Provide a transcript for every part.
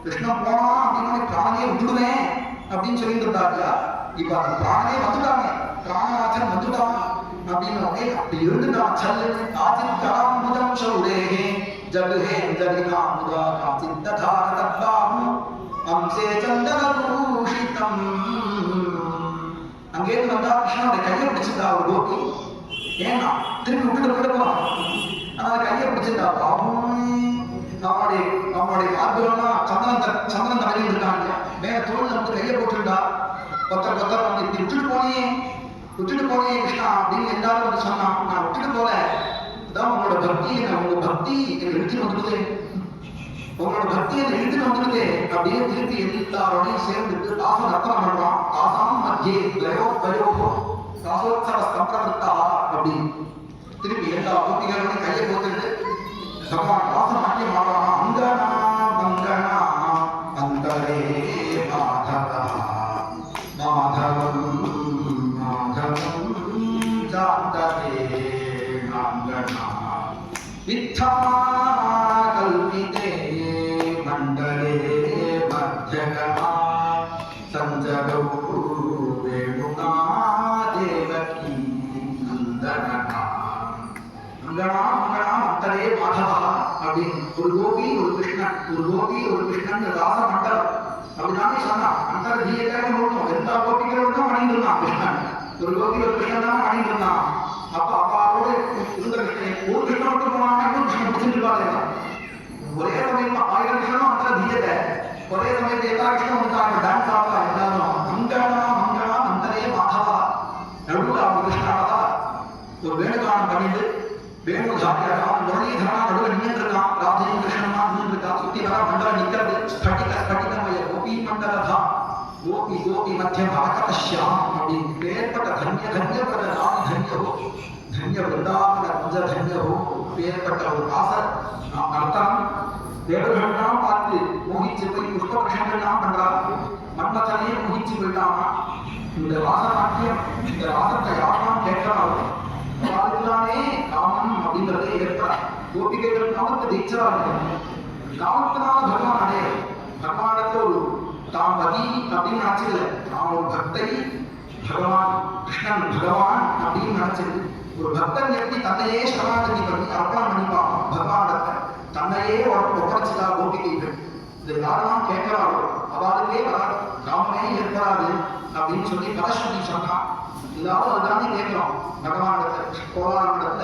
கிருஷ்ணன் போனா அப்படின்னு பிராணே விட்டுடுவேன் அப்படின்னு சொல்லிட்டு இருந்தாருயா. இப்ப அந்த பிராணே வந்துட்டாங்க, பிராணநாதன் வந்துட்டான் அப்படின்னு அப்படி எழுந்துட்டான். சல்லுன்னு காச்சித் கராமுதம் சௌரேகே ஜகுஹே ஜகினாமுதா காச்சித் ததார தத்வாஹு அம்சே சந்தனபூஷிதம். அங்கேருந்து வந்தா கிருஷ்ணனுடைய கையை பிடிச்சிருந்தா ஒரு கோபி. ஏன்னா திரும்பி விட்டுட்டு போயிட போறான். ஆனா கையை பிடிச்சிருந்தா பாவம். அவனுடைய மார்பெல்லாம் சந்திரன் தலையில் இருக்காங்க. மேல தோல் வந்து கையை போட்டுருந்தா ஒருத்தர் வந்து இப்படி விட்டுட்டு போனே கிருஷ்ணா அப்படின்னு எல்லாரும் வந்து சொன்னான். நான் விட்டுட்டு போல, அதான் உங்களோட பக்தி என்னை இழுத்துட்டு வந்துடுது, உங்களோட பக்தி என்னை இழுத்துட்டு வந்துடுது அப்படியே திருப்பி எல்லாரோடையும் சேர்ந்துட்டு தாசன் அர்த்தம் பண்ணுவான். தாசாம் மத்தியே தாசோத்சவ சம்பிரவருத்தா அப்படின்னு திருப்பி எல்லா கோபிகளோடையும் கையை போட்டுட்டு பகவான் தாசன் நாட்டியம் ஆடுவானா. அங்கனா மங்கனா அந்தரே மாதவா மாதவம் மாதவம் ஜாந்தரே நாங்கனா வித்தா கல்பிதே மண்டலே மத்தியகமா சஞ்சரோ வேணுனா தேவகி நந்தனா. அங்கனா மங்கனா அந்தரே மாதவா அப்படின்னு ஒரு கோபி ஒரு கிருஷ்ணன் ராச மண்டலம் அப்படின்னாலே சொன்னான். அந்த தீயக்காக நோட்டும் எல்லா கோபிகளோடு தான் அணிந்து இருந்தான் கிருஷ்ணன். ஒரு கோபி ஒரு கிருஷ்ணன் தான் அணிந்து இருந்தான். அப்ப அப்பாவோடு இருந்த கிருஷ்ணன் ஒரு கிருஷ்ணன் மட்டும் போனாங்க, கிருஷ்ணன் பிடிச்சிருப்பாரு. ஒரே சமயமா 1000 கிருஷ்ணனும் அந்த தீயத்தை ஒரே சமயத்தை எல்லா கிருஷ்ணனும் வந்து டான்ஸ் ஆடலாம் எல்லாரும். மங்களா அந்தரே மாதவா நடுவில் அவங்க கிருஷ்ணாவதா ஒரு வேணுகானம் பண்ணிட்டு வேணு ஜாலியாக முரளிதரனா நடுவில் நின்று இருக்கான். ராதையும் கிருஷ்ணனா நின்று இருக்கா. சுத்தி வர மண்டலம் நிற்கிறது. ஸ்பட்டிகமய கோபி மண்டலதா கோபி மத்தியம் அவகதஷ்யாம் அப்படின்னு பேர்பட்ட தன்யபத ராணி தன்ய விருந்தாவன குஞ்ச தன்யோ பேர்பட்ட ஒரு தாசர் அர்த்தம். தேவர்கள்லாம் பார்த்து மோகிச்சு போய் புஷ்பகிருஷ்ணங்கள்லாம் பண்றாங்க. மன்மதனையே மோகிச்சு போயிட்டாமா. இந்த ராசநாட்டியம் இந்த ராசத்தை யாரெல்லாம் கேட்கிறாரோ அதுதானே காமம் அப்படின்றதே ஏற்படாது. கோபிகைகள் காமத்தை தீட்சரா இருக்கு. காமத்தினால பகவான் அடையாது. பகவானத்துல ஒரு தாம் பதி அப்படின்னு நினைச்சது, நான் ஒரு பக்தை பகவான் கிருஷ்ணன் பகவான் அப்படின்னு நினைச்சது. ஒரு பக்தன் எப்படி தன்னையே சரணாகதி பண்ணி அர்ப்பணம் பண்ணிப்பான் பகவானத்தை, தன்னையே ஒப்படைச்சதா கோபிகைகள். இதை யாரெல்லாம் கேட்கிறாரோ அவளுக்கே வராது, காமமே ஏற்படாது அப்படின்னு சொல்லி பதஸ்ருதி சொன்னான். எல்லாரும் அதுதானே கேட்கிறோம் பகவானிடத்துல. கோலாரிடத்துல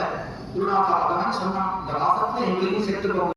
குருநாதா அதான் சொன்னான், இந்த ராசத்துல எங்களையும் சேர்த்துக்கோங்க.